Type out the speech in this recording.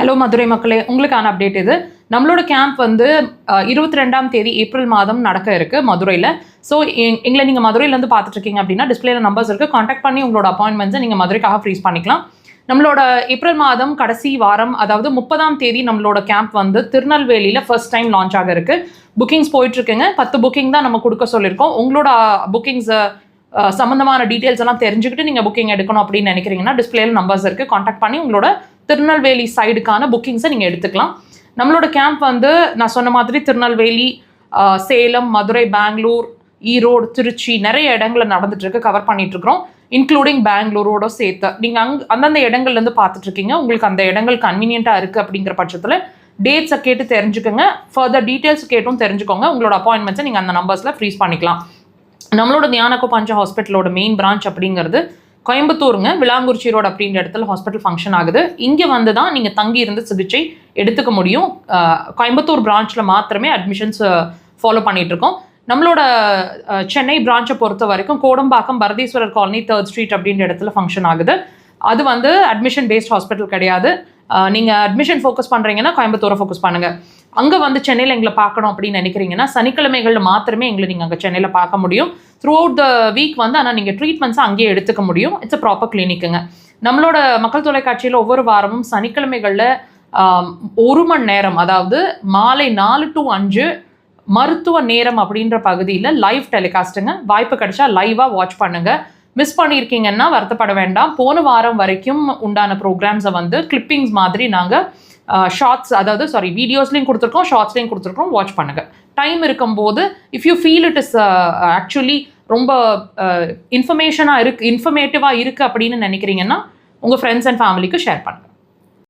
Hello Madurai மக்களே, உங்களுக்கான update இது. நம்மளோட கேம்ப் வந்து 22ஆம் தேதி ஏப்ரல் மாதம் நடக்க இருக்குது மதுரையில். ஸோ எங்களை நீங்கள் மதுரையிலேருந்து பார்த்துட்ருக்கீங்க அப்படின்னா டிஸ்பிளேல நம்பர்ஸ் இருக்குது. காண்டாக்ட் பண்ணி உங்களோட அப்பாயின்மெண்ட்ஸை நீங்கள் மதுரைக்காக ஃப்ரீஸ் பண்ணிக்கலாம். நம்மளோட ஏப்ரல் மாதம் கடைசி வாரம், அதாவது 30ஆம் தேதி நம்மளோட கேம்ப் வந்து திருநெல்வேலியில் ஃபர்ஸ்ட் டைம் லான்ச் ஆக இருக்குது. புக்கிங்ஸ் போயிட்டுருக்குங்க. 10 புக்கிங் தான் நம்ம கொடுக்க சொல்லியிருக்கோம். உங்களோட புக்கிங்ஸை சம்மந்தமான டீட்டெயில்ஸ் எல்லாம் தெரிஞ்சுக்கிட்டு நீங்கள் புக்கிங் எடுக்கணும் அப்படின்னு நினைக்கிறீங்கன்னா டிஸ்பிளேல நம்பர்ஸ் இருக்குது. காண்டாக்ட் பண்ணி உங்களோட திருநெல்வேலி சைடுக்கான புக்கிங்ஸை நீங்கள் எடுத்துக்கலாம். நம்மளோட கேம்ப் வந்து நான் சொன்ன மாதிரி திருநெல்வேலி, சேலம், மதுரை, பெங்களூர், ஈரோடு, திருச்சி நிறைய இடங்களில் நடந்துட்டுருக்கு, கவர் பண்ணிகிட்ருக்கிறோம். இன்க்ளூடிங் பெங்களூரோட சேர்த்து நீங்கள் அந்தந்த இடங்கள்லேருந்து பார்த்துட்ருக்கீங்க. உங்களுக்கு அந்த இடங்கள் கன்வீனியண்ட்டாக இருக்குது அப்படிங்கிற பட்சத்தில் டேட்ஸை கேட்டு தெரிஞ்சுக்கோங்க. ஃபர்தர் டீட்டெயில்ஸ் கேட்டும் தெரிஞ்சுக்கோங்க. உங்களோட அப்பாயின்மெண்ட்ஸை நீங்கள் அந்த நம்பர்ஸில் ஃப்ரீஸ் பண்ணிக்கலாம். நம்மளோட ஞானகோ பஞ்ச ஹாஸ்பிட்டலோட மெயின் பிரான்ச் அப்படிங்கிறது கோயம்புத்தூருங்க, விளாங்குறிச்சி ரோடு அப்படின்ற இடத்துல ஹாஸ்பிட்டல் ஃபங்க்ஷன் ஆகுது. இங்கே வந்து தான் நீங்கள் தங்கி இருந்து சிகிச்சை எடுத்துக்க முடியும். கோயம்புத்தூர் பிரான்ச்சில் மாத்திரமே அட்மிஷன்ஸ் ஃபாலோ பண்ணிகிட்ருக்கோம். நம்மளோட சென்னை பிரான்ச்சை பொறுத்த வரைக்கும் Kodambakkam Bharatheeswarar colony 3rd street அப்படின்ற இடத்துல ஃபங்க்ஷன் ஆகுது. அது வந்து அட்மிஷன் பேஸ்ட் ஹாஸ்பிட்டல் கிடையாது. நீங்கள் அட்மிஷன் ஃபோக்கஸ் பண்ணுறீங்கன்னா கோயம்புத்தூரை ஃபோக்கஸ் பண்ணுங்கள். அங்கே வந்து சென்னையில் எங்களை பார்க்கணும் அப்படின்னு நினைக்கிறீங்கன்னா சனிக்கிழமைகளில் மாத்திரமே எங்களை நீங்கள் அங்கே சென்னையில் பார்க்க முடியும். த்ரூ அவுட் த வீக் வந்து ஆனால் நீங்கள் ட்ரீட்மெண்ட்ஸை அங்கேயே எடுத்துக்க முடியும். இட்ஸ் அ ப்ராப்பர் கிளினிக்குங்க. நம்மளோட மக்கள் தொலைக்காட்சியில் ஒவ்வொரு வாரமும் சனிக்கிழமைகளில் 1 மணி நேரம், அதாவது மாலை 4 to 5 மருத்துவ நேரம் அப்படின்ற பகுதியில் லைவ் டெலிகாஸ்ட்டுங்க. வாய்ப்பு கிடைச்சா லைவாக வாட்ச் பண்ணுங்கள். மிஸ் பண்ணியிருக்கீங்கன்னா வருத்தப்பட வேண்டாம். போன வாரம் வரைக்கும் உண்டான ப்ரோக்ராம்ஸை வந்து கிளிப்பிங்ஸ் மாதிரி நாங்கள் ஷார்ட்ஸ், அதாவது வீடியோஸ்லையும் கொடுத்துருக்கோம், ஷார்ட்ஸ்லையும் கொடுத்துருக்கோம். வாட்ச் பண்ணுங்கள். டைம் இருக்கும்போது if you feel it is actually ரொம்ப இன்ஃபர்மேட்டிவாக இருக்குது அப்படின்னு நினைக்கிறீங்கன்னா உங்கள் ஃப்ரெண்ட்ஸ் அண்ட் ஃபேமிலிக்கு ஷேர் பண்ணுங்கள்.